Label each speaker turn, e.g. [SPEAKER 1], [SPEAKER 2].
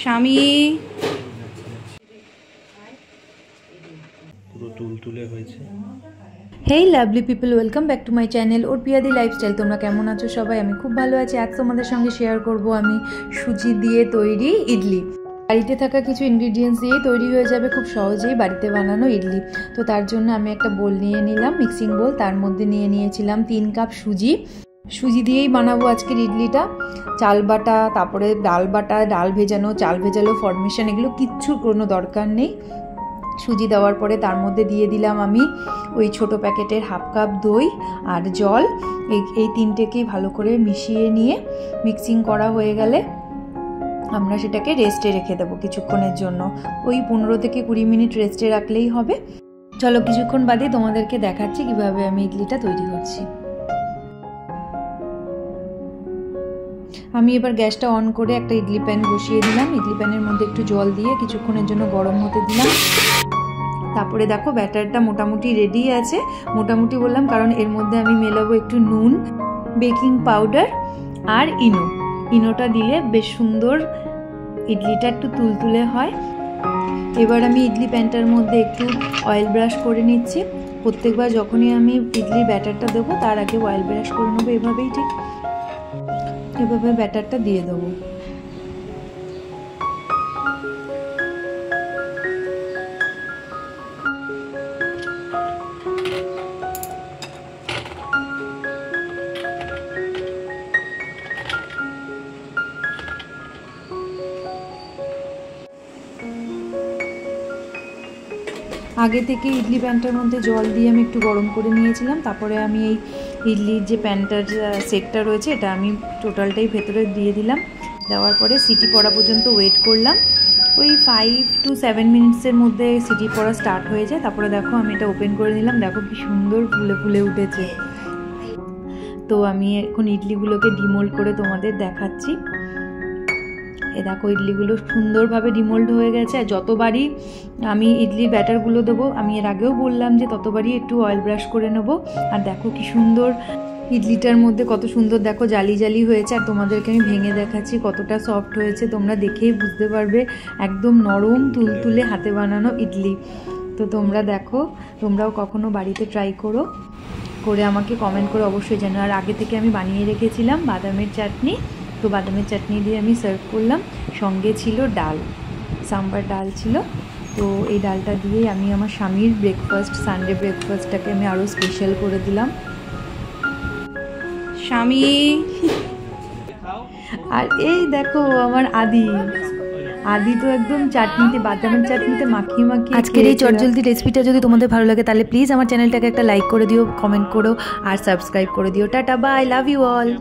[SPEAKER 1] স্বামী
[SPEAKER 2] পুরো তুলতুলে হয়েছে।
[SPEAKER 1] Hey lovely people, welcome back to my channel ওর পিয়াদি লাইফস্টাইল। তোমরা কেমন আছো সবাই? আমি খুব ভালো আছি। আজ তোমাদের সঙ্গে শেয়ার করব আমি সুজি দিয়ে তৈরি ইডলি। বাড়িতে থাকা কিছু ইনগ্রিডিয়েন্টস দিয়েই তৈরি হয়ে যাবে খুব সহজেই বাড়িতে বানানো ইডলি। তো তার জন্য আমি একটা বোল নিয়ে নিলাম, মিক্সিং বোল। তার মধ্যে নিয়েছিলাম 3 কাপ সুজি দিয়েই বানাবো আজকের ইডলিটা। চাল বাটা, তারপরে ডাল বাটা, ডাল ভেজানো, চাল ভেজানো, ফরমেশন, এগুলো কিচ্ছুর কোনো দরকার নেই। সুজি দেওয়ার পরে তার মধ্যে দিয়ে দিলাম আমি ওই ছোট প্যাকেটের 1/2 কাপ দই আর জল। এই তিনটেকেই ভালো করে মিশিয়ে নিয়ে মিক্সিং করা হয়ে গেলে আমরা সেটাকে রেস্টে রেখে দেবো কিছুক্ষণের জন্য। ওই 15 থেকে 20 মিনিট রেস্টে রাখলেই হবে। চলো কিছুক্ষণ বাদে তোমাদেরকে দেখাচ্ছি কিভাবে আমি ইডলিটা তৈরি করছি। আমি এবার গ্যাসটা অন করে একটা ইডলি প্যান বসিয়ে দিলাম। ইডলি প্যানের মধ্যে একটু জল দিয়ে কিছুক্ষণের জন্য গরম হতে দিলাম। তারপরে দেখো ব্যাটারটা মোটামুটি রেডি আছে। মোটামুটি বললাম কারণ এর মধ্যে আমি মেলাবো একটু নুন, বেকিং পাউডার আর ইনোটা দিলে বেশ সুন্দর ইডলিটা একটু তুলতুলে হয়। এবার আমি ইডলি প্যানটার মধ্যে একটু অয়েল ব্রাশ করে নিচ্ছি। প্রত্যেকবার যখনই আমি ইডলির ব্যাটারটা দেবো তার আগে অয়েল ব্রাশ করে নেবো। এভাবেই ঠিক এভাবে ব্যাটারটা দিয়ে দেবো। আগে থেকে ইডলি প্যানটার মধ্যে জল দিয়ে আমি একটু গরম করে নিয়েছিলাম। তারপরে আমি এই ইডলির যে প্যানটার সেটটা রয়েছে এটা আমি টোটালটাই ভেতরে দিয়ে দিলাম। দেওয়ার পরে সিটি পড়া পর্যন্ত ওয়েট করলাম। ওই 5 to 7 মিনিটসের মধ্যে সিটি পড়া স্টার্ট হয়ে যায়। তারপরে দেখো আমি এটা ওপেন করে নিলাম। দেখো কি সুন্দর ফুলে ফুলে উঠেছে। তো আমি এখন ইডলিগুলোকে ডিমোল্ড করে তোমাদের দেখাচ্ছি। এ দেখো ইডলিগুলো সুন্দরভাবে ডিমোল্ড হয়ে গেছে। আর যতবারই আমি ইডলির ব্যাটারগুলো দেবো, আমি এর আগেও বললাম যে ততবারই একটু অয়েল ব্রাশ করে নেবো। আর দেখো কি সুন্দর ইডলিটার মধ্যে কত সুন্দর দেখো জালি জালি হয়েছে। আর তোমাদেরকে আমি ভেঙে দেখাচ্ছি কতটা সফট হয়েছে, তোমরা দেখেই বুঝতে পারবে। একদম নরম তুলতুলে হাতে বানানো ইডলি। তো তোমরা দেখো, তোমরাও কখনো বাড়িতে ট্রাই করে আমাকে কমেন্ট করে অবশ্যই জানো। আর আগে থেকে আমি বানিয়ে রেখেছিলাম বাদামের চাটনি। তো বাদামের চাটনি দিয়ে আমি সার্ভ করলাম। সঙ্গে ছিল ডাল, সাম্বার ডাল ছিল। তো এই ডালটা দিয়েই আমি আমার স্বামীর ব্রেকফাস্ট, সানডে ব্রেকফাস্টটাকে আমি আরও স্পেশাল করে দিলাম। স্বামী আর এই দেখো আমার আদি তো একদম চাটনিতে, বাদামের চাটনিতে মাখিয়ে আজকের এই চটজলদি রেসিপিটা যদি তোমাদের ভালো লাগে তাহলে প্লিজ আমার চ্যানেলটাকে একটা লাইক করে দিও, কমেন্ট করো আর সাবস্ক্রাইব করে দিও। টাটা, বাই, লাভ ইউ অল।